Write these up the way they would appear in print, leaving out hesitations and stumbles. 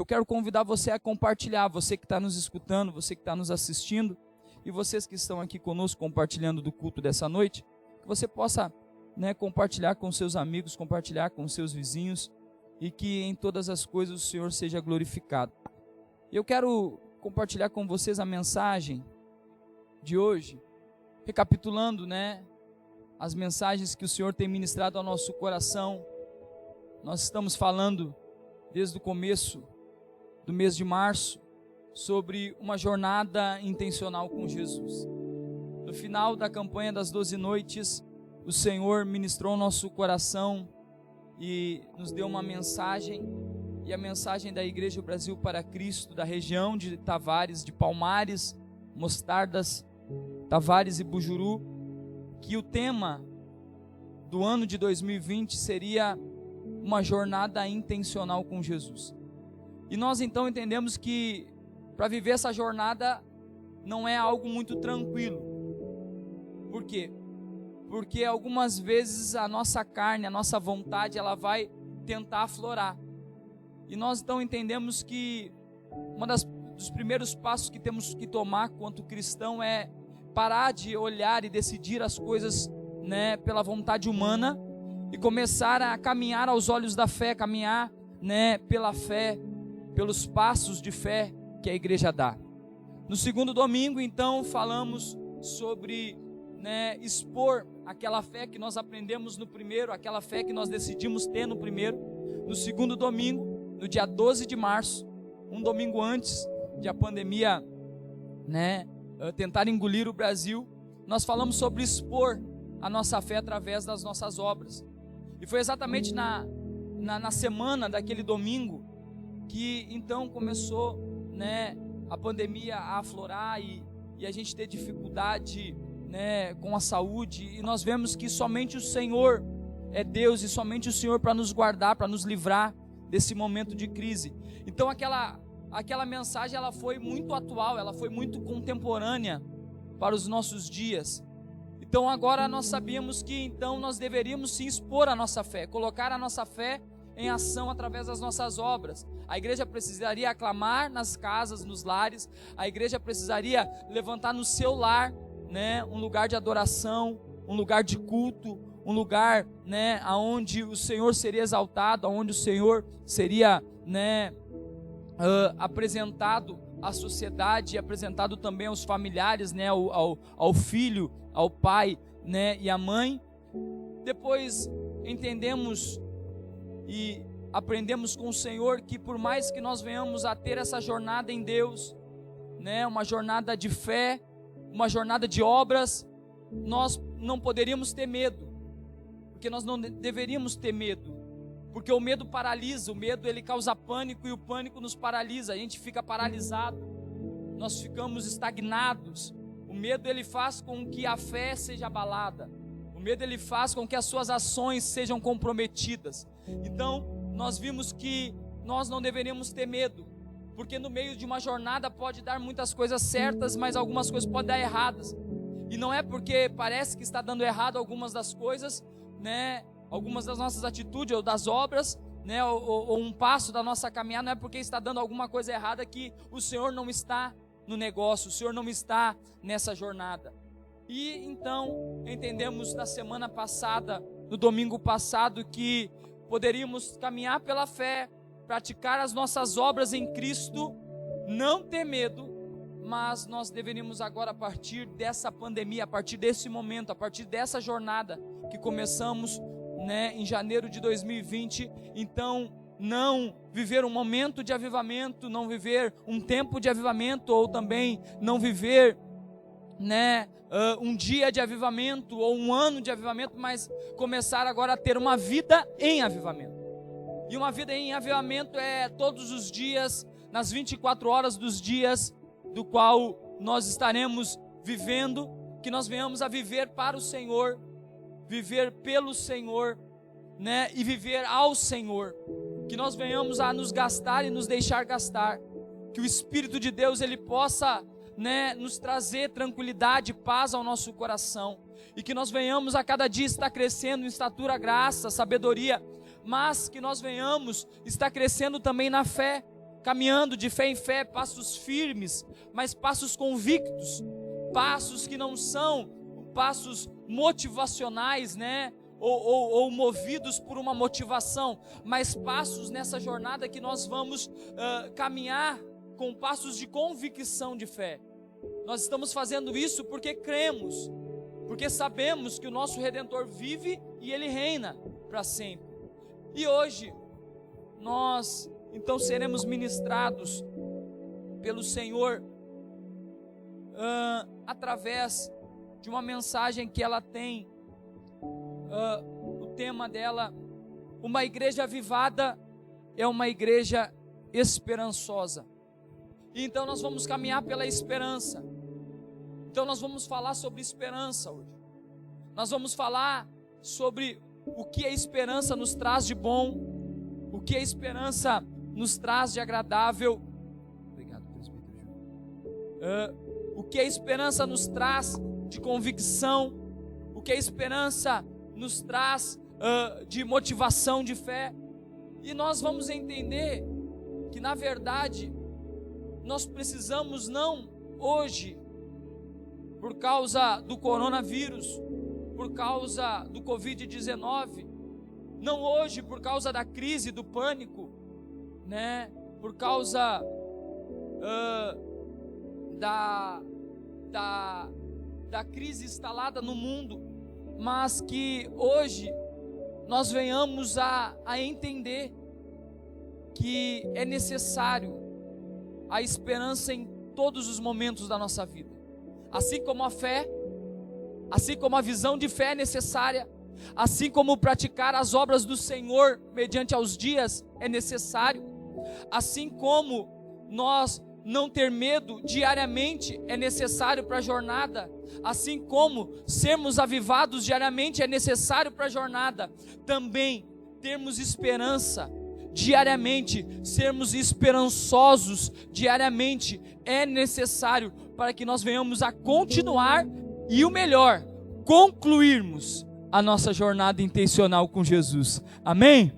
eu quero convidar você a compartilhar, você que está nos escutando, você que está nos assistindo, e vocês que estão aqui conosco compartilhando do culto dessa noite, que você possa, compartilhar com seus amigos, compartilhar com seus vizinhos, e que em todas as coisas o Senhor seja glorificado. Eu quero compartilhar com vocês a mensagem de hoje, recapitulando, as mensagens que o Senhor tem ministrado ao nosso coração. Nós estamos falando desde o começo do mês de março sobre uma jornada intencional com Jesus. No final da campanha das 12 noites, o Senhor ministrou ao nosso coração e nos deu uma mensagem, e a mensagem da Igreja Brasil para Cristo, da região de Tavares, de Palmares, Mostardas, Tavares e Bujuru, que o tema do ano de 2020 seria uma jornada intencional com Jesus. E nós então entendemos que para viver essa jornada não é algo muito tranquilo. Por quê? Porque algumas vezes a nossa carne, a nossa vontade, ela vai tentar aflorar. E nós então entendemos que dos primeiros passos que temos que tomar quanto cristão é parar de olhar e decidir as coisas, pela vontade humana, e começar a caminhar aos olhos da fé, caminhar, pela fé, pelos passos de fé que a igreja dá. No segundo domingo, então, falamos sobre, expor aquela fé que nós aprendemos no primeiro, aquela fé que nós decidimos ter no primeiro. No segundo domingo, no dia 12 de março, um domingo antes de a pandemia, tentar engolir o Brasil, nós falamos sobre expor a nossa fé através das nossas obras. E foi exatamente na semana daquele domingo que então começou, a pandemia a aflorar e a gente ter dificuldade, com a saúde, e nós vemos que somente o Senhor é Deus, e somente o Senhor para nos guardar, para nos livrar desse momento de crise. Então aquela mensagem, ela foi muito atual, ela foi muito contemporânea para os nossos dias. Então agora nós sabíamos que então nós deveríamos sim expor a nossa fé, colocar a nossa fé em ação através das nossas obras. A igreja precisaria aclamar nas casas, nos lares. A igreja precisaria levantar no seu lar, um lugar de adoração, um lugar de culto, um lugar, aonde o Senhor seria exaltado, aonde o Senhor seria, apresentado à sociedade, apresentado também aos familiares, ao filho, ao pai, e à mãe. Depois entendemos e aprendemos com o Senhor que por mais que nós venhamos a ter essa jornada em Deus, uma jornada de fé, uma jornada de obras, nós não poderíamos ter medo, porque nós não deveríamos ter medo, porque o medo paralisa, o medo ele causa pânico, e o pânico nos paralisa, a gente fica paralisado, nós ficamos estagnados. O medo ele faz com que a fé seja abalada, o medo ele faz com que as suas ações sejam comprometidas. Então nós vimos que nós não deveríamos ter medo, porque no meio de uma jornada pode dar muitas coisas certas, mas algumas coisas podem dar erradas, e não é porque parece que está dando errado algumas das coisas, algumas das nossas atitudes ou das obras, ou um passo da nossa caminhada, não é porque está dando alguma coisa errada que o Senhor não está no negócio, o Senhor não está nessa jornada. E então entendemos na semana passada, no domingo passado, que poderíamos caminhar pela fé, praticar as nossas obras em Cristo, não ter medo, mas nós deveríamos agora, a partir dessa pandemia, a partir desse momento, a partir dessa jornada que começamos, em janeiro de 2020, então não viver um momento de avivamento, não viver um tempo de avivamento, ou também não viver, um dia de avivamento ou um ano de avivamento, mas começar agora a ter uma vida em avivamento. E uma vida em avivamento é todos os dias, nas 24 horas dos dias, do qual nós estaremos vivendo, que nós venhamos a viver para o Senhor, viver pelo Senhor, e viver ao Senhor, que nós venhamos a nos gastar e nos deixar gastar, que o Espírito de Deus ele possa, nos trazer tranquilidade, paz ao nosso coração, e que nós venhamos a cada dia estar crescendo em estatura, graça, sabedoria, mas que nós venhamos estar crescendo também na fé, caminhando de fé em fé, passos firmes, mas passos convictos, passos que não são passos motivacionais, né? Ou movidos por uma motivação, mas passos nessa jornada que nós vamos caminhar com passos de convicção de fé. Nós estamos fazendo isso porque cremos, porque sabemos que o nosso Redentor vive e Ele reina para sempre. E hoje nós então seremos ministrados pelo Senhor através de uma mensagem que ela tem. O tema dela, uma igreja avivada é uma igreja esperançosa. E então nós vamos caminhar pela esperança. Então nós vamos falar sobre esperança hoje. Nós vamos falar sobre o que a esperança nos traz de bom, o que a esperança nos traz de agradável. Obrigado, presbítero João. O que a esperança nos traz de convicção, o que a esperança nos traz de motivação, de fé. E nós vamos entender que, na verdade, nós precisamos não hoje, por causa do coronavírus, por causa do Covid-19, não hoje por causa da crise, do pânico, né? Por causa da crise instalada no mundo, mas que hoje nós venhamos a entender que é necessário a esperança em todos os momentos da nossa vida. Assim como a fé, assim como a visão de fé é necessária, assim como praticar as obras do Senhor mediante aos dias é necessário, assim como nós não ter medo diariamente é necessário para a jornada, assim como sermos avivados diariamente é necessário para a jornada, também termos esperança diariamente, sermos esperançosos diariamente é necessário para que nós venhamos a continuar e, o melhor, concluirmos a nossa jornada intencional com Jesus. Amém?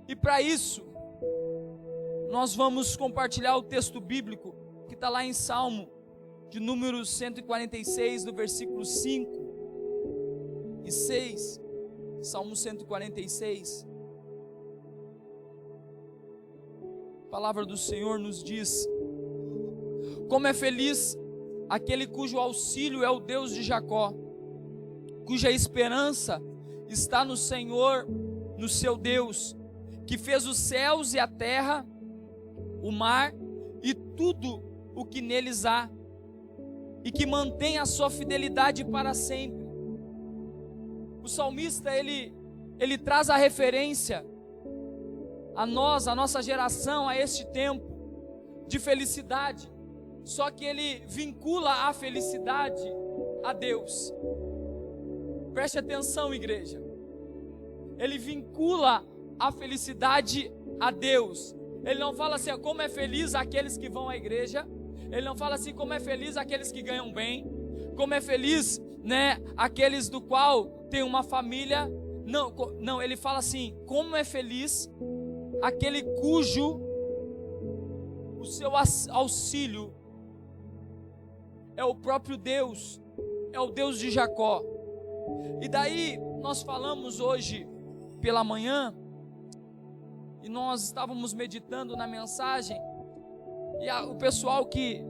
E para isso nós vamos compartilhar o texto bíblico que está lá em Salmo de número 146, no versículo 5 e 6. Salmo 146. A palavra do Senhor nos diz: como é feliz aquele cujo auxílio é o Deus de Jacó, cuja esperança está no Senhor, no seu Deus, que fez os céus e a terra, o mar e tudo o que neles há, e que mantém a sua fidelidade para sempre. O salmista, ele traz a referência a nós, a nossa geração, a este tempo de felicidade, só que ele vincula a felicidade a Deus. Preste atenção, igreja. Ele vincula a felicidade a Deus. Ele não fala assim, como é feliz aqueles que vão à igreja. Ele não fala assim, como é feliz aqueles que ganham bem. Como é feliz, né, aqueles do qual tem uma família. Não, ele fala assim, como é feliz aquele cujo o seu auxílio é o próprio Deus, é o Deus de Jacó. E daí nós falamos hoje pela manhã, e nós estávamos meditando na mensagem, e o pessoal que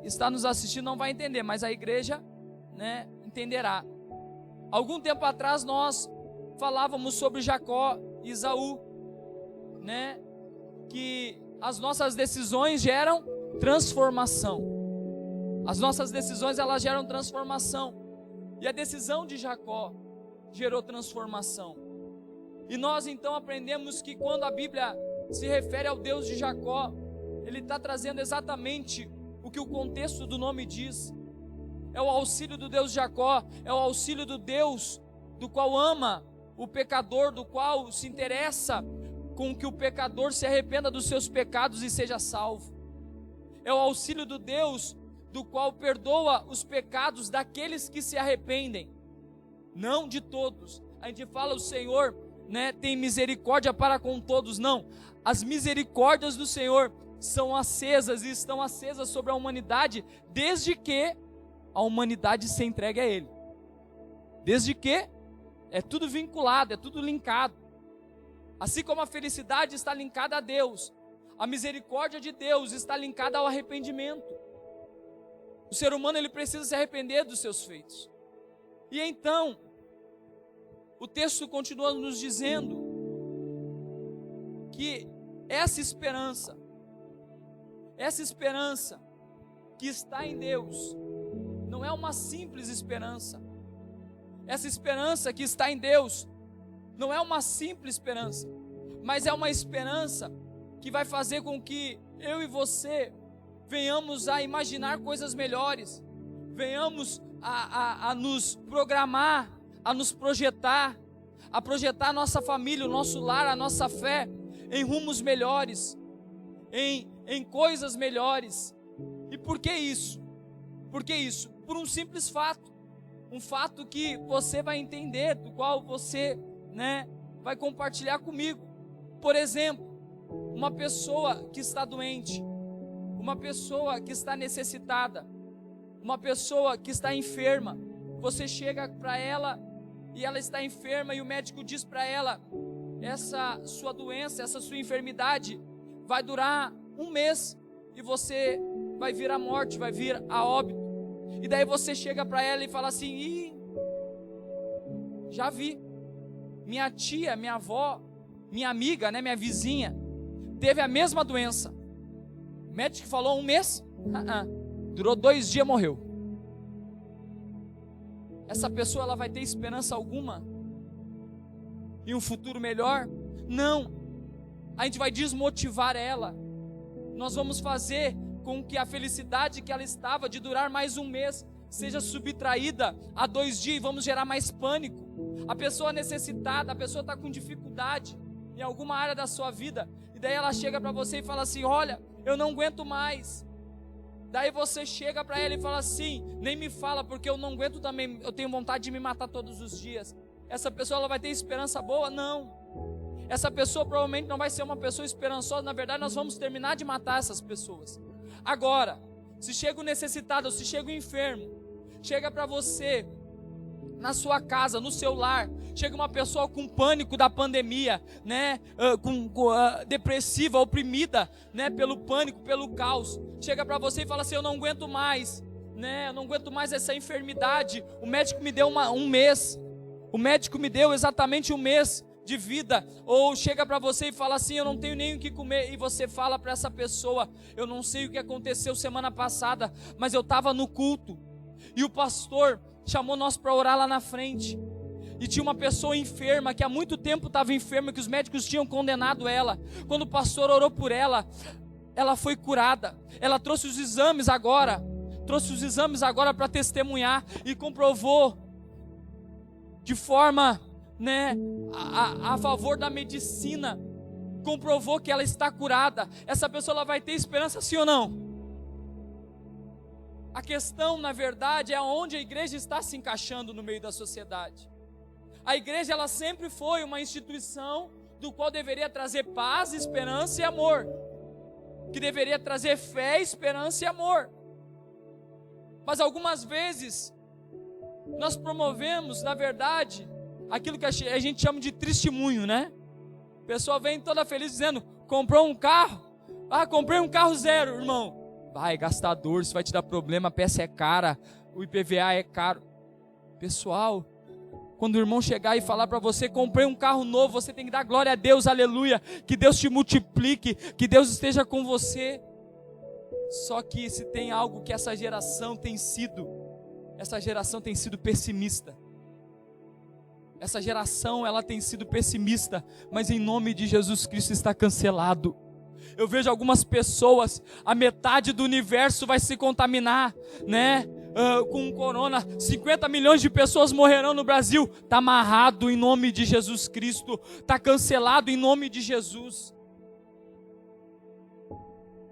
está nos assistindo não vai entender, mas a igreja, né, entenderá. Algum tempo atrás nós falávamos sobre Jacó e Esaú, né, que as nossas decisões geram transformação. As nossas decisões, elas geram transformação. E a decisão de Jacó gerou transformação. E nós então aprendemos que quando a Bíblia se refere ao Deus de Jacó, ele está trazendo exatamente o que o contexto do nome diz. É o auxílio do Deus de Jacó, é o auxílio do Deus do qual ama o pecador, do qual se interessa com que o pecador se arrependa dos seus pecados e seja salvo. É o auxílio do Deus do qual perdoa os pecados daqueles que se arrependem, não de todos. A gente fala, o Senhor, né, tem misericórdia para com todos. Não, as misericórdias do Senhor são acesas e estão acesas sobre a humanidade desde que a humanidade se entregue a Ele. Desde que é tudo vinculado, é tudo linkado. Assim como a felicidade está linkada a Deus, a misericórdia de Deus está linkada ao arrependimento. O ser humano ele precisa se arrepender dos seus feitos. E então, o texto continua nos dizendo que essa esperança que está em Deus, não é uma simples esperança. Essa esperança que está em Deus não é uma simples esperança, mas é uma esperança que vai fazer com que eu e você venhamos a imaginar coisas melhores, venhamos a nos programar, a nos projetar, a projetar a nossa família, o nosso lar, a nossa fé em rumos melhores, em coisas melhores. E por que isso? Por que isso? Por um simples fato, um fato que você vai entender, do qual você, vai compartilhar comigo. Por exemplo, uma pessoa que está doente, uma pessoa que está necessitada, uma pessoa que está enferma, você chega para ela e ela está enferma e o médico diz para ela: essa sua doença, essa sua enfermidade vai durar 1 mês e você vai vir à morte, vai vir a óbito. E daí você chega para ela e fala assim: já vi, minha tia, minha avó, minha amiga, minha vizinha, teve a mesma doença. O médico falou 1 mês, durou 2 dias, morreu. Essa pessoa ela vai ter esperança alguma e um futuro melhor? Não. A gente vai desmotivar ela. Nós vamos fazer com que a felicidade que ela estava de durar mais 1 mês seja subtraída a 2 dias e vamos gerar mais pânico. A pessoa necessitada, a pessoa está com dificuldade em alguma área da sua vida, e daí ela chega para você e fala assim: olha, eu não aguento mais. Daí você chega para ela e fala assim: nem me fala, porque eu não aguento também, eu tenho vontade de me matar todos os dias. Essa pessoa ela vai ter esperança boa? Não. Essa pessoa provavelmente não vai ser uma pessoa esperançosa. Na verdade, nós vamos terminar de matar essas pessoas. Agora, se chega o necessitado, ou se chega o enfermo, chega para você na sua casa, no seu lar, chega uma pessoa com pânico da pandemia, depressiva, oprimida, pelo pânico, pelo caos, chega para você e fala assim: eu não aguento mais, eu não aguento mais essa enfermidade, o médico me deu 1 mês, o médico me deu exatamente 1 mês de vida. Ou chega para você e fala assim: eu não tenho nem o que comer, e você fala para essa pessoa: eu não sei o que aconteceu semana passada, mas eu estava no culto, e o pastor chamou nós para orar lá na frente, e tinha uma pessoa enferma, que há muito tempo estava enferma, que os médicos tinham condenado ela. Quando o pastor orou por ela, ela foi curada. Ela trouxe os exames agora para testemunhar, e comprovou de forma a favor da medicina, comprovou que ela está curada. Essa pessoa ela vai ter esperança, sim ou não? A questão, na verdade, é onde a igreja está se encaixando no meio da sociedade. A igreja ela sempre foi uma instituição do qual deveria trazer paz, esperança e amor, que deveria trazer fé, esperança e amor. Mas algumas vezes nós promovemos, na verdade, aquilo que a gente chama de testemunho, A pessoa vem toda feliz dizendo: comprou um carro, comprei um carro 0, irmão. Vai, gastador, isso vai te dar problema, a peça é cara, o IPVA é caro. Pessoal, quando o irmão chegar e falar para você: comprei um carro novo, você tem que dar glória a Deus, aleluia, que Deus te multiplique, que Deus esteja com você. Só que se tem algo que essa geração tem sido pessimista. Essa geração ela tem sido pessimista, mas em nome de Jesus Cristo está cancelado. Eu vejo algumas pessoas, a metade do universo vai se contaminar, com o corona. 50 milhões de pessoas morrerão no Brasil. Está amarrado em nome de Jesus Cristo. Está cancelado em nome de Jesus.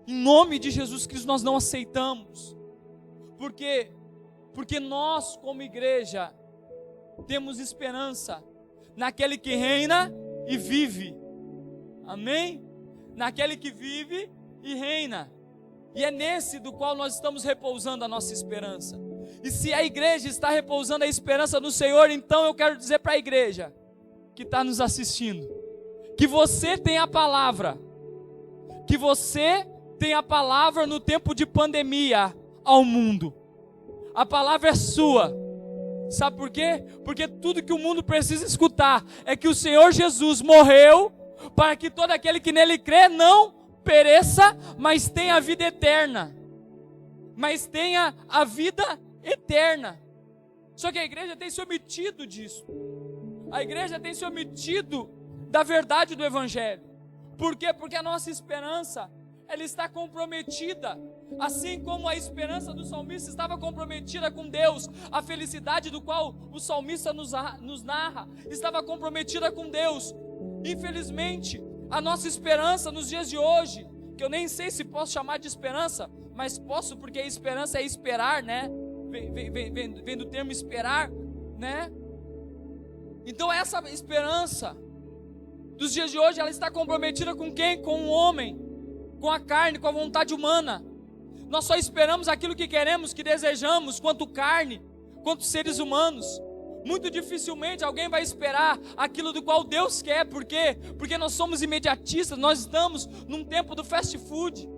Em nome de Jesus Cristo nós não aceitamos. Porque nós como igreja temos esperança naquele que reina e vive. Amém? naquele que vive e reina. E é nesse do qual nós estamos repousando a nossa esperança. E se a igreja está repousando a esperança no Senhor, então eu quero dizer para a igreja que está nos assistindo, que você tem a palavra, que você tem a palavra no tempo de pandemia ao mundo. A palavra é sua. Sabe por quê? Porque tudo que o mundo precisa escutar é que o Senhor Jesus morreu para que todo aquele que nele crê não pereça, mas tenha a vida eterna. Mas tenha a vida eterna. Só que a igreja tem se omitido disso. A igreja tem se omitido da verdade do Evangelho. Por quê? Porque a nossa esperança, ela está comprometida, assim como a esperança do salmista estava comprometida com Deus, a felicidade do qual o salmista nos narra, estava comprometida com Deus. Infelizmente, a nossa esperança nos dias de hoje, que eu nem sei se posso chamar de esperança, mas posso, porque a esperança é esperar, né? Vem do termo esperar, né? Então essa esperança dos dias de hoje, ela está comprometida com quem? Com o homem, com a carne, com a vontade humana. Nós só esperamos aquilo que queremos, que desejamos, quanto carne, quanto seres humanos. Muito dificilmente alguém vai esperar aquilo do qual Deus quer. Por quê? Porque nós somos imediatistas, nós estamos num tempo do fast food,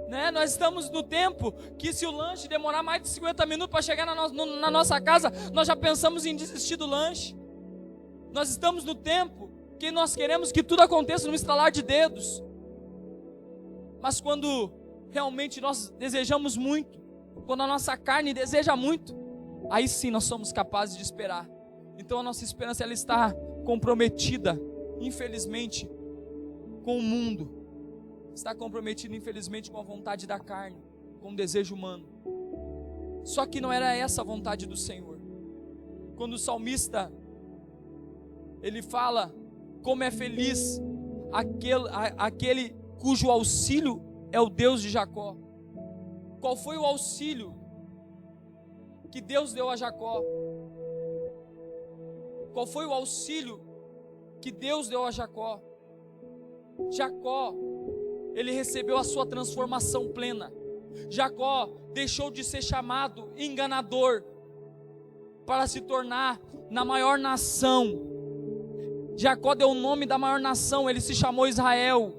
né? Nós estamos no tempo que se o lanche demorar mais de 50 minutos para chegar na nossa casa, nós já pensamos em desistir do lanche. Nós estamos no tempo que nós queremos que tudo aconteça no estalar de dedos. Mas quando realmente nós desejamos muito, quando a nossa carne deseja muito, aí sim nós somos capazes de esperar. Então a nossa esperança, ela está comprometida, infelizmente, com o mundo. Está comprometida, infelizmente, com a vontade da carne, com o desejo humano. Só que não era essa a vontade do Senhor. Quando o salmista, ele fala como é feliz aquele cujo auxílio é o Deus de Jacó. Qual foi o auxílio que Deus deu a Jacó? Qual foi o auxílio que Deus deu a Jacó? Jacó, ele recebeu a sua transformação plena. Jacó deixou de ser chamado enganador para se tornar na maior nação. Jacó deu o nome da maior nação, ele se chamou Israel.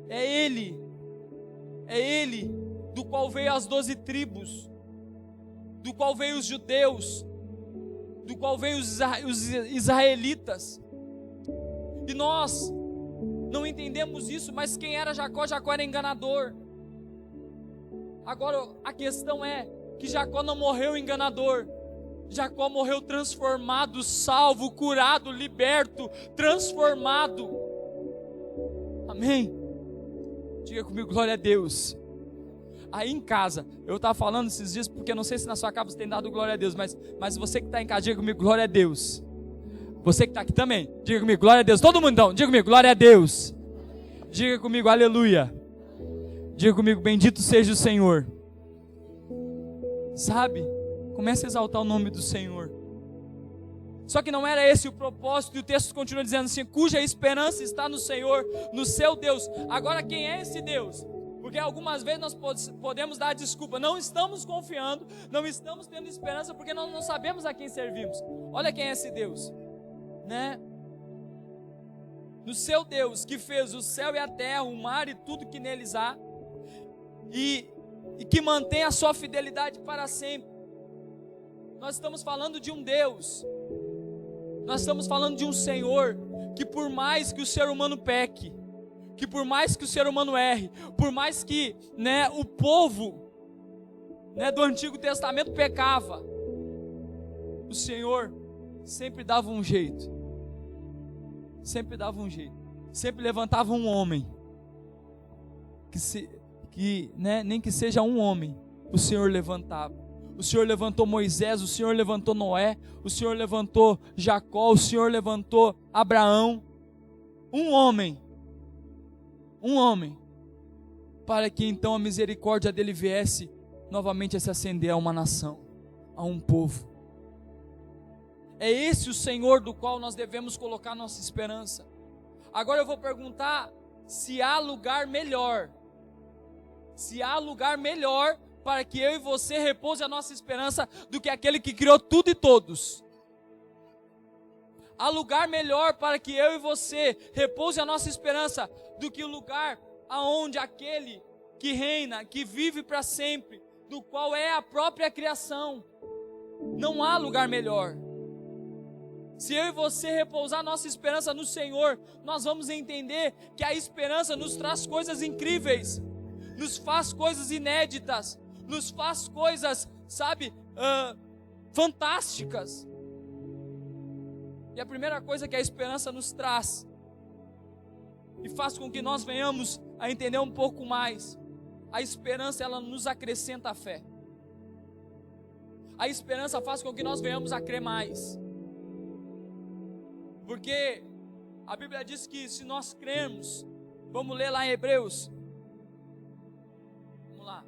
É ele do qual veio as 12 tribos, do qual veio os judeus, do qual veio os israelitas. E nós não entendemos isso, mas quem era Jacó? Jacó era enganador. Agora a questão é que Jacó não morreu enganador. Jacó morreu transformado, salvo, curado, liberto, transformado. Amém? Diga comigo, glória a Deus. Aí em casa, eu estava falando esses dias, porque eu não sei se na sua casa você tem dado glória a Deus, mas você que está em casa, diga comigo, glória a Deus. Você que está aqui também, diga comigo, glória a Deus. Todo mundo então, diga comigo, glória a Deus. Diga comigo, aleluia. Diga comigo, bendito seja o Senhor. Sabe? Comece a exaltar o nome do Senhor. Só que não era esse o propósito, e o texto continua dizendo assim, cuja esperança está no Senhor, no seu Deus. Agora quem é esse Deus? Porque algumas vezes nós podemos dar desculpa, não estamos confiando, não estamos tendo esperança, porque nós não sabemos a quem servimos. Olha quem é esse Deus, né? No seu Deus, que fez o céu e a terra, o mar e tudo que neles há, e que mantém a sua fidelidade para sempre. Nós estamos falando de um Deus, nós estamos falando de um Senhor, que por mais que o ser humano peque, que por mais que o ser humano erre, por mais que, né, o povo, né, do Antigo Testamento pecava, o Senhor sempre dava um jeito, sempre levantava um homem, né, nem que seja um homem, o Senhor levantava. O Senhor levantou Moisés, o Senhor levantou Noé, o Senhor levantou Jacó, o Senhor levantou Abraão. Um homem, para que então a misericórdia dele viesse novamente a se acender a uma nação, a um povo. É esse o Senhor do qual nós devemos colocar nossa esperança. Agora eu vou perguntar se há lugar melhor. Se há lugar melhor para que eu e você repouse a nossa esperança do que aquele que criou tudo e todos. Há lugar melhor para que eu e você repouse a nossa esperança do que o lugar aonde aquele que reina, que vive para sempre, do qual é a própria criação. Não há lugar melhor. Se eu e você repousar nossa esperança no Senhor, nós vamos entender que a esperança nos traz coisas incríveis, nos faz coisas inéditas, nos faz coisas, fantásticas. E a primeira coisa que a esperança nos traz, e faz com que nós venhamos a entender um pouco mais, a esperança, ela nos acrescenta a fé. A esperança faz com que nós venhamos a crer mais. Porque a Bíblia diz que se nós crermos, vamos ler lá em Hebreus. Vamos lá.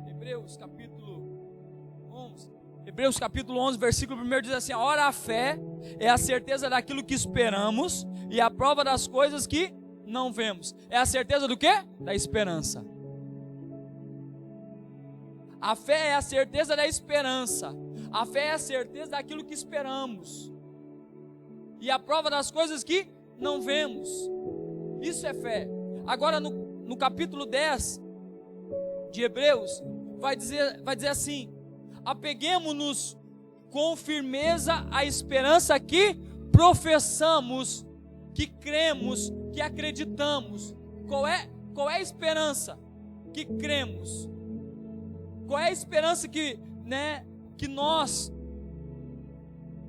Hebreus capítulo 11. Hebreus capítulo 11, versículo 1 diz assim: ora, a fé é a certeza daquilo que esperamos e a prova das coisas que não vemos. É a certeza do quê? Da esperança. A fé é a certeza da esperança. A fé é a certeza daquilo que esperamos. E a prova das coisas que não vemos. Isso é fé. Agora no capítulo 10 de Hebreus, vai dizer assim: apeguemo-nos com firmeza à esperança que professamos, que cremos, que acreditamos. Qual é a esperança que cremos? Qual é a esperança que nós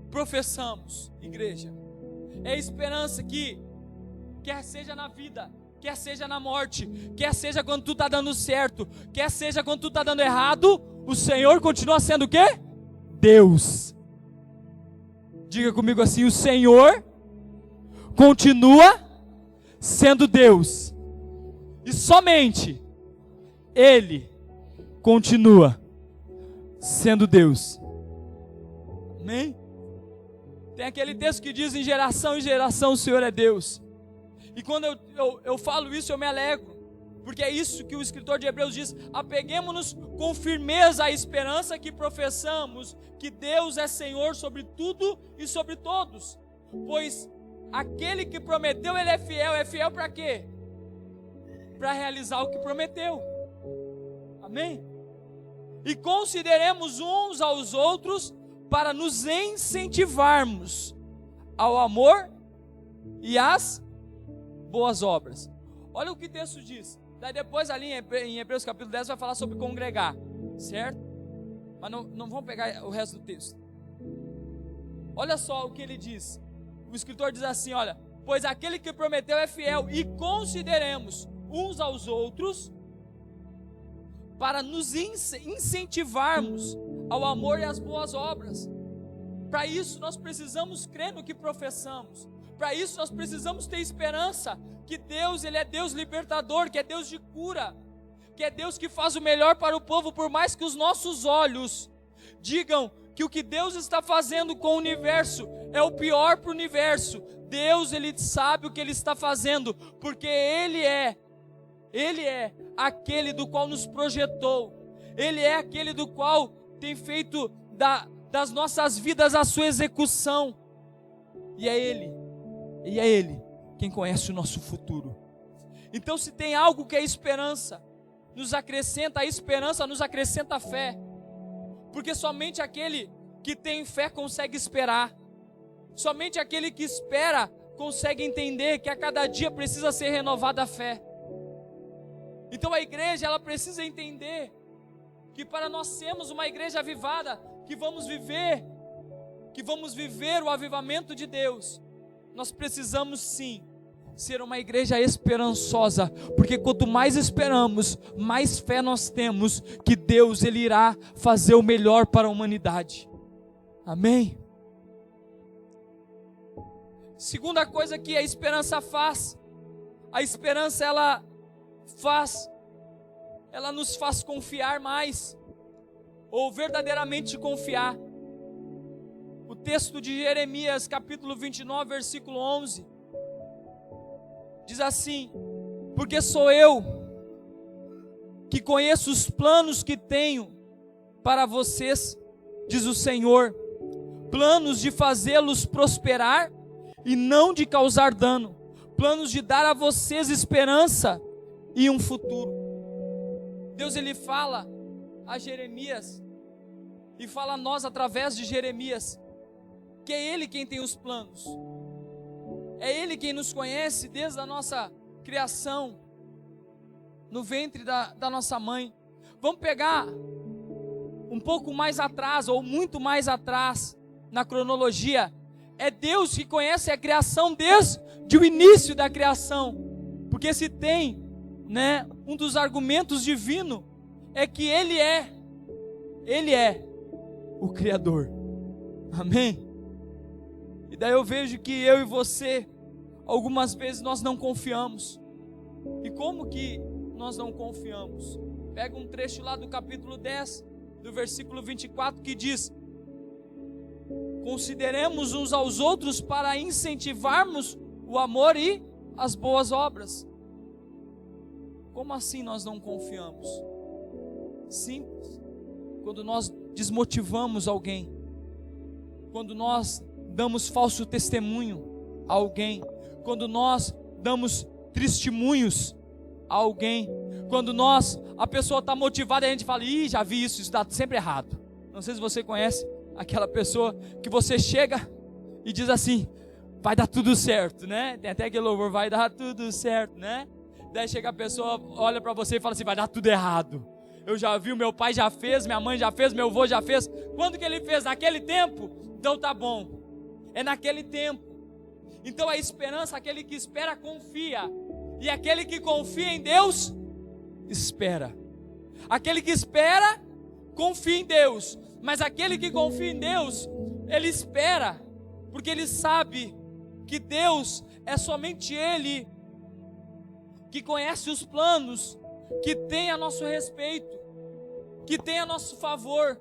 professamos, igreja? É a esperança que, quer seja na vida, quer seja na morte, quer seja quando tudo está dando certo, quer seja quando tudo está dando errado, o Senhor continua sendo o quê? Deus. Diga comigo assim: o Senhor continua sendo Deus. E somente Ele continua sendo Deus. Amém? Tem aquele texto que diz: em geração o Senhor é Deus. E quando eu falo isso, eu me alegro, porque é isso que o escritor de Hebreus diz: apeguemo-nos com firmeza à esperança que professamos, que Deus é Senhor sobre tudo e sobre todos. Pois aquele que prometeu, Ele é fiel para quê? Para realizar o que prometeu. Amém? E consideremos uns aos outros para nos incentivarmos ao amor e às boas obras. Olha o que o texto diz. Daí depois ali em Hebreus capítulo 10 vai falar sobre congregar, certo? Mas não vamos pegar o resto do texto. Olha só o que ele diz. O escritor diz assim, olha: pois aquele que prometeu é fiel, e consideremos uns aos outros para nos incentivarmos ao amor e às boas obras. Para isso nós precisamos crer no que professamos. Para isso nós precisamos ter esperança que Deus, Ele é Deus libertador, que é Deus de cura, que é Deus que faz o melhor para o povo, por mais que os nossos olhos digam que o que Deus está fazendo com o universo é o pior para o universo. Deus, Ele sabe o que Ele está fazendo, porque Ele é aquele do qual nos projetou. Ele é aquele do qual tem feito das nossas vidas a sua execução. E é Ele quem conhece o nosso futuro. Então, se tem algo que é esperança, nos acrescenta a esperança, nos acrescenta a fé. Porque somente aquele que tem fé consegue esperar. Somente aquele que espera consegue entender que a cada dia precisa ser renovada a fé. Então a igreja, ela precisa entender que para nós sermos uma igreja avivada, que vamos viver o avivamento de Deus, nós precisamos sim ser uma igreja esperançosa, porque quanto mais esperamos, mais fé nós temos que Deus, Ele irá fazer o melhor para a humanidade. Amém? Segunda coisa que a esperança faz, a esperança ela nos faz confiar mais, ou verdadeiramente confiar. O texto de Jeremias capítulo 29, versículo 11, Diz assim: porque sou eu que conheço os planos que tenho para vocês, diz o Senhor, planos de fazê-los prosperar e não de causar dano, planos de dar a vocês esperança e um futuro. Deus, ele fala a Jeremias e fala a nós através de Jeremias, que é Ele quem tem os planos, é Ele quem nos conhece desde a nossa criação, no ventre da nossa mãe. Vamos pegar um pouco mais atrás, ou muito mais atrás, na cronologia. É Deus que conhece a criação desde o início da criação, porque se tem, né, um dos argumentos divinos, é que Ele é o Criador, amém? E daí eu vejo que eu e você, algumas vezes nós não confiamos. E como que nós não confiamos? Pega um trecho lá do capítulo 10, do versículo 24, que diz: consideremos uns aos outros para incentivarmos o amor e as boas obras. Como assim nós não confiamos? Simples. Quando nós desmotivamos alguém, quando nós damos falso testemunho a alguém, quando nós damos testemunhos a alguém, quando a pessoa está motivada e a gente fala: ih, já vi isso está sempre errado. Não sei se você conhece aquela pessoa que você chega e diz assim: vai dar tudo certo, né? Tem até aquele louvor, vai dar tudo certo, né? Daí chega a pessoa, olha para você e fala assim: vai dar tudo errado. Eu já vi, o meu pai já fez, minha mãe já fez, meu avô já fez. Quando que ele fez? Naquele tempo? Então tá bom, é naquele tempo. Então a esperança, aquele que espera confia, e aquele que confia em Deus espera. Aquele que espera confia em Deus, mas aquele que confia em Deus, ele espera, porque ele sabe que Deus é somente Ele que conhece os planos, que tem a nosso respeito, que tem a nosso favor.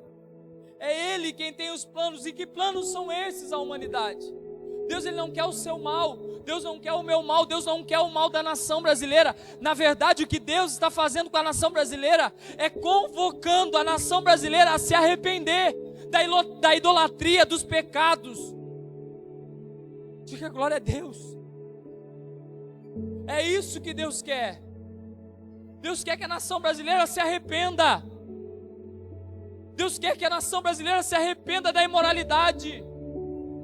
É Ele quem tem os planos. E que planos são esses à humanidade? Deus, ele não quer o seu mal, Deus não quer o meu mal, Deus não quer o mal da nação brasileira. Na verdade, o que Deus está fazendo com a nação brasileira é convocando a nação brasileira a se arrepender da idolatria, dos pecados. Diga glória a Deus. É isso que Deus quer. Deus quer que a nação brasileira se arrependa. Deus quer que a nação brasileira se arrependa da imoralidade.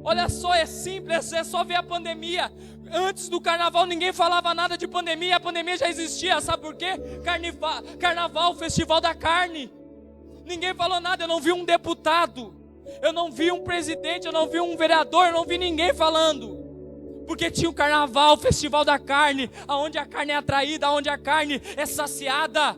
Olha só, é simples, é só ver a pandemia. Antes do carnaval ninguém falava nada de pandemia, a pandemia já existia, sabe por quê? Carnaval, festival da carne. Ninguém falou nada, eu não vi um deputado, eu não vi um presidente, eu não vi um vereador, eu não vi ninguém falando. Porque tinha o carnaval, o festival da carne, aonde a carne é atraída, aonde a carne é saciada,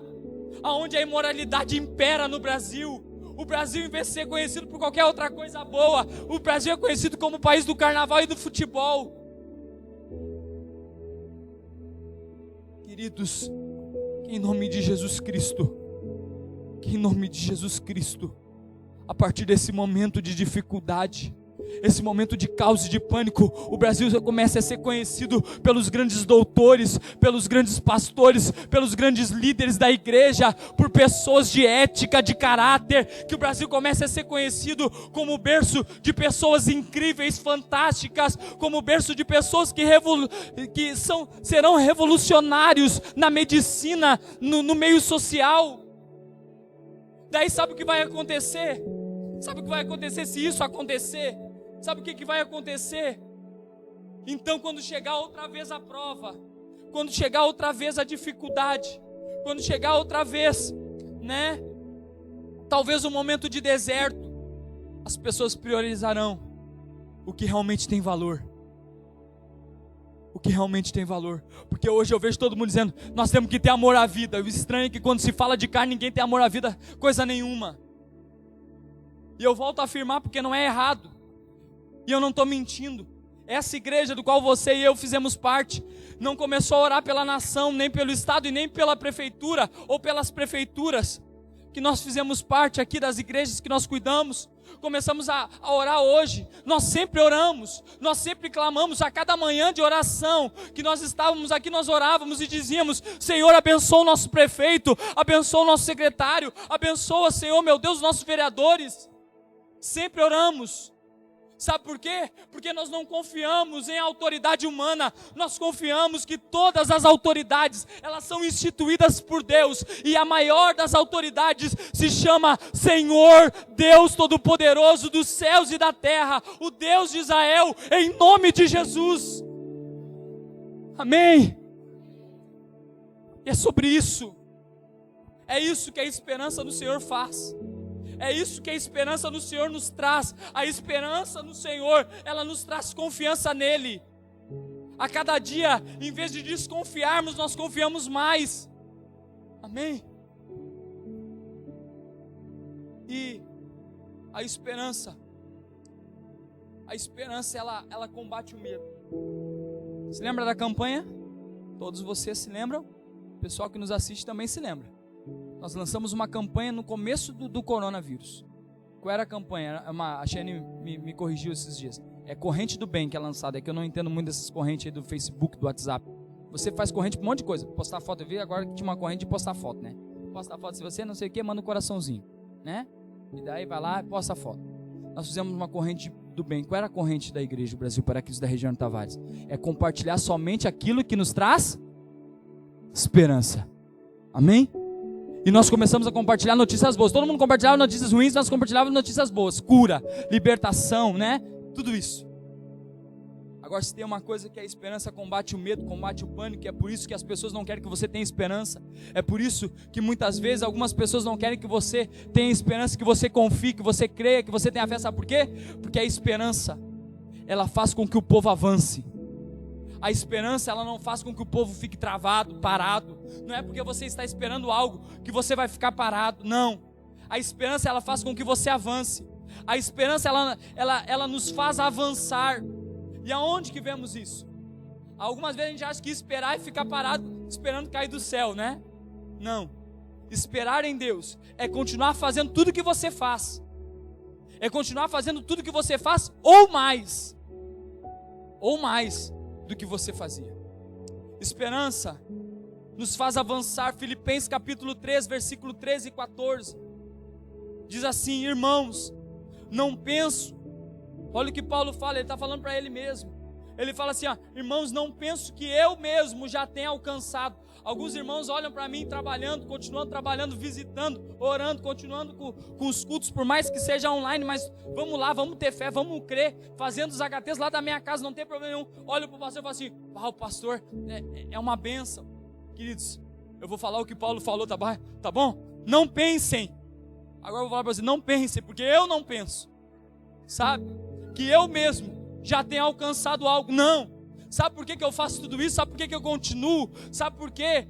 aonde a imoralidade impera no Brasil. O Brasil, em vez de ser conhecido por qualquer outra coisa boa, o Brasil é conhecido como o país do carnaval e do futebol. Queridos, em nome de Jesus Cristo, a partir desse momento de dificuldade, esse momento de caos e de pânico, o Brasil começa a ser conhecido pelos grandes doutores, pelos grandes pastores, pelos grandes líderes da igreja, por pessoas de ética, de caráter, que o Brasil comece a ser conhecido como o berço de pessoas incríveis, fantásticas, como o berço de pessoas que serão revolucionários na medicina, no meio social. Daí sabe o que vai acontecer? Sabe o que vai acontecer se isso acontecer? Sabe o que vai acontecer? Então, quando chegar outra vez a prova, quando chegar outra vez a dificuldade, quando chegar outra vez, né? Talvez um momento de deserto, as pessoas priorizarão o que realmente tem valor. O que realmente tem valor. Porque hoje eu vejo todo mundo dizendo: nós temos que ter amor à vida. O estranho é que quando se fala de carne, ninguém tem amor à vida, coisa nenhuma. E eu volto a afirmar porque não é errado. E eu não estou mentindo. Essa igreja do qual você e eu fizemos parte, não começou a orar pela nação, nem pelo estado e nem pela prefeitura ou pelas prefeituras. que nós fizemos parte aqui das igrejas que nós cuidamos, começamos a orar hoje. Nós sempre oramos, nós sempre clamamos. A cada manhã de oração que nós estávamos aqui, nós orávamos e dizíamos: Senhor, abençoa o nosso prefeito, abençoa o nosso secretário, abençoa, Senhor, meu Deus, os nossos vereadores. Sempre oramos. Sabe por quê? Porque nós não confiamos em autoridade humana, nós confiamos que todas as autoridades, elas são instituídas por Deus, e a maior das autoridades se chama Senhor, Deus Todo-Poderoso dos céus e da terra, o Deus de Israel, em nome de Jesus. Amém? E é sobre isso, é isso que a esperança no Senhor faz. É isso que a esperança no Senhor nos traz. A esperança no Senhor, ela nos traz confiança nele. A cada dia, em vez de desconfiarmos, nós confiamos mais. Amém? E a esperança ela combate o medo. Se lembra da campanha? Todos vocês se lembram? O pessoal que nos assiste também se lembra. Nós lançamos uma campanha no começo do coronavírus. Qual era a campanha? A Shane me corrigiu esses dias. É corrente do bem que é lançada. É que eu não entendo muito dessas correntes aí do Facebook, do WhatsApp. Você faz corrente para um monte de coisa. Postar foto, eu vi agora que tinha uma corrente de postar foto, né? Posta foto, se você não sei o que, manda um coraçãozinho, né? E daí vai lá e posta foto. Nós fizemos uma corrente do bem. Qual era a corrente da Igreja do Brasil para aqueles da região de Tavares? É compartilhar somente aquilo que nos traz esperança. Amém? E nós começamos a compartilhar notícias boas. Todo mundo compartilhava notícias ruins, nós compartilhávamos notícias boas. Cura, libertação, né? Tudo isso. Agora, se tem uma coisa que a esperança combate o medo, combate o pânico, é por isso que as pessoas não querem que você tenha esperança. É por isso que muitas vezes algumas pessoas não querem que você tenha esperança, que você confie, que você creia, que você tenha fé. Sabe por quê? Porque a esperança, ela faz com que o povo avance. A esperança, ela não faz com que o povo fique travado, parado. Não é porque você está esperando algo que você vai ficar parado, não. A esperança, ela faz com que você avance. A esperança, ela nos faz avançar. E aonde que vemos isso? Algumas vezes a gente acha que esperar é ficar parado, esperando cair do céu, né? Não. Esperar em Deus é continuar fazendo tudo que você faz. É continuar fazendo tudo que você faz, ou mais. Ou mais do que você fazia. Esperança nos faz avançar. Filipenses capítulo 3, versículo 13 e 14 diz assim: irmãos, não penso, olha o que Paulo fala, ele está falando para ele mesmo, ele fala assim, irmãos, não penso que eu mesmo já tenha alcançado. Alguns irmãos olham para mim trabalhando, continuando trabalhando, visitando, orando, continuando com os cultos, por mais que seja online, mas vamos lá, vamos ter fé, vamos crer, fazendo os HTs lá da minha casa, não tem problema nenhum. Olho para o pastor e falo assim, o pastor é uma bênção. Queridos, eu vou falar o que Paulo falou, tá bom? Não pensem, agora eu vou falar para você, não pensem, porque eu não penso, sabe, que eu mesmo já tenha alcançado algo, não. Sabe por que eu faço tudo isso? Sabe por que eu continuo? Sabe por que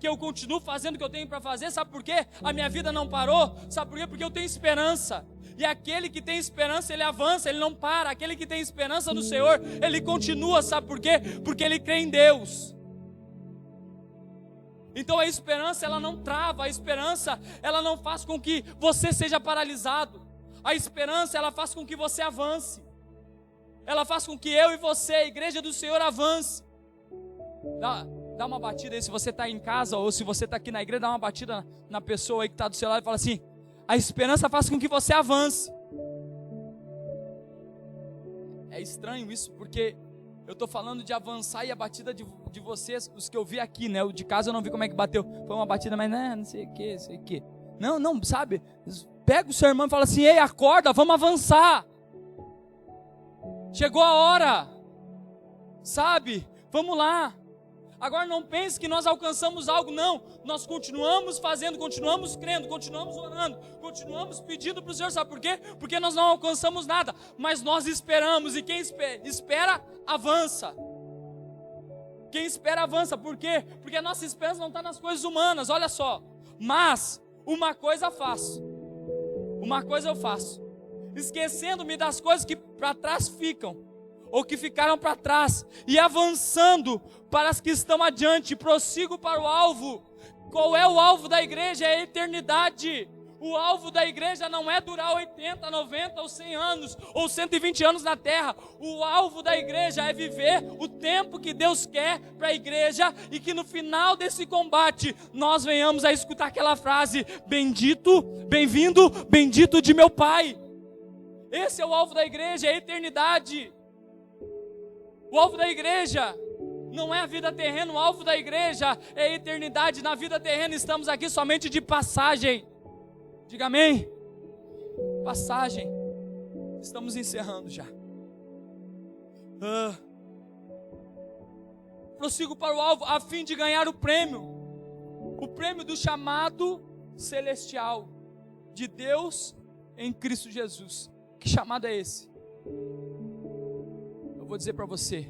eu continuo fazendo o que eu tenho para fazer? Sabe por que a minha vida não parou? Sabe por quê? Porque eu tenho esperança. E aquele que tem esperança, ele avança, ele não para. Aquele que tem esperança no Senhor, ele continua. Sabe por quê? Porque ele crê em Deus. Então a esperança, ela não trava. A esperança, ela não faz com que você seja paralisado. A esperança, ela faz com que você avance. Ela faz com que eu e você, a igreja do Senhor, avance. Dá uma batida aí, se você está em casa ou se você está aqui na igreja, dá uma batida na pessoa aí que está do seu lado e fala assim: a esperança faz com que você avance. É estranho isso, porque eu estou falando de avançar e a batida de vocês, os que eu vi aqui, né? O de casa eu não vi como é que bateu. Foi uma batida, mas não sei o que. Não, sabe? Pega o seu irmão e fala assim: ei, acorda, vamos avançar. Chegou a hora, sabe? Vamos lá. Agora não pense que nós alcançamos algo, não. Nós continuamos fazendo, continuamos crendo, continuamos orando, continuamos pedindo para o Senhor. Sabe por quê? Porque nós não alcançamos nada, mas nós esperamos. E quem espera, avança. Quem espera, avança. Por quê? Porque a nossa esperança não está nas coisas humanas, olha só. Mas uma coisa eu faço, esquecendo-me das coisas que para trás ficam, ou que ficaram para trás, e avançando para as que estão adiante, prossigo para o alvo. Qual é o alvo da igreja? É a eternidade. O alvo da igreja não é durar 80, 90 ou 100 anos, ou 120 anos na terra. O alvo da igreja é viver o tempo que Deus quer para a igreja, e que no final desse combate, nós venhamos a escutar aquela frase: bendito, bem-vindo, bendito de meu Pai. Esse é o alvo da igreja, é a eternidade. O alvo da igreja não é a vida terrena, o alvo da igreja é a eternidade. Na vida terrena estamos aqui somente de passagem. Diga amém. Passagem. Estamos encerrando já. Prossigo para o alvo a fim de ganhar o prêmio do chamado celestial de Deus em Cristo Jesus. Que chamado é esse? Eu vou dizer para você: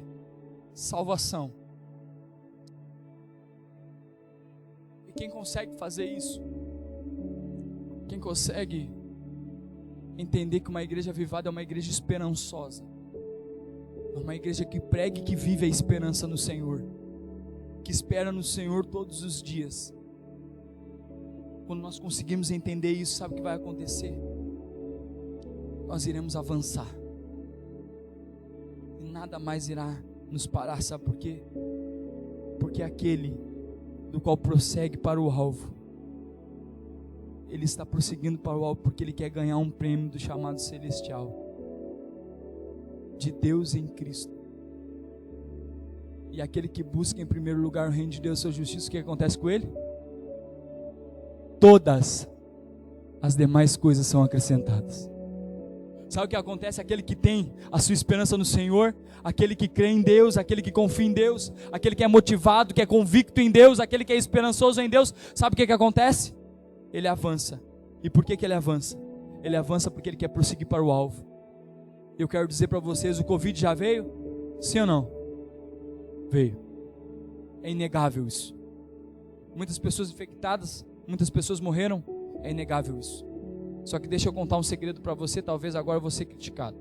salvação. E quem consegue fazer isso, quem consegue entender que uma igreja avivada é uma igreja esperançosa, é uma igreja que prega e que vive a esperança no Senhor, que espera no Senhor todos os dias. Quando nós conseguimos entender isso, sabe o que vai acontecer? Nós iremos avançar, e nada mais irá nos parar. Sabe por quê? Porque aquele do qual prossegue para o alvo, ele está prosseguindo para o alvo porque ele quer ganhar um prêmio do chamado celestial de Deus em Cristo. E aquele que busca em primeiro lugar o reino de Deus e sua justiça, o que acontece com ele? Todas as demais coisas são acrescentadas. Sabe o que acontece? Aquele que tem a sua esperança no Senhor, aquele que crê em Deus, aquele que confia em Deus, aquele que é motivado, que é convicto em Deus, aquele que é esperançoso em Deus, sabe o que acontece? Ele avança. E por que ele avança? Ele avança porque ele quer prosseguir para o alvo. Eu quero dizer para vocês, o Covid já veio? Sim ou não? Veio. É inegável isso. Muitas pessoas infectadas, muitas pessoas morreram, é inegável isso. Só que deixa eu contar um segredo para você, talvez agora eu vou ser criticado.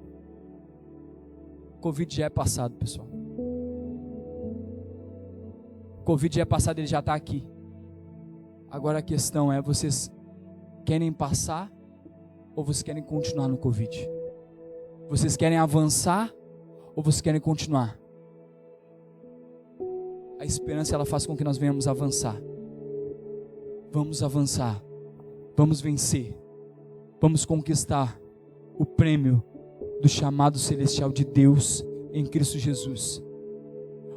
O Covid já é passado, pessoal. O Covid já é passado, ele já está aqui. Agora a questão é, vocês querem passar ou vocês querem continuar no Covid? Vocês querem avançar ou vocês querem continuar? A esperança, ela faz com que nós venhamos avançar. Vamos avançar. Vamos vencer. Vamos conquistar o prêmio do chamado celestial de Deus em Cristo Jesus.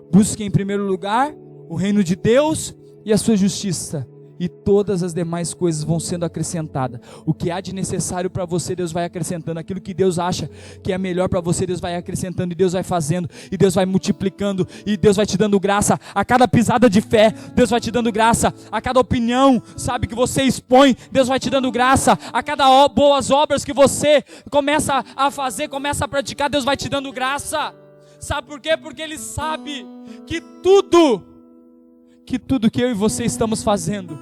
Busque em primeiro lugar o reino de Deus e a sua justiça, e todas as demais coisas vão sendo acrescentadas. O que há de necessário para você, Deus vai acrescentando. Aquilo que Deus acha que é melhor para você, Deus vai acrescentando, e Deus vai fazendo, e Deus vai multiplicando, e Deus vai te dando graça a cada pisada de fé. Deus vai te dando graça a cada opinião, sabe, que você expõe. Deus vai te dando graça a cada boas obras que você começa a fazer, começa a praticar. Deus vai te dando graça. Sabe por quê? Porque Ele sabe que tudo que eu e você estamos fazendo,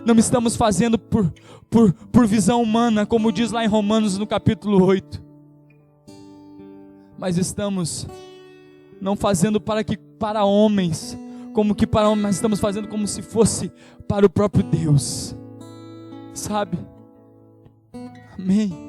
não estamos fazendo por visão humana, como diz lá em Romanos no capítulo 8, mas estamos não fazendo para homens, mas estamos fazendo como se fosse para o próprio Deus, sabe? Amém.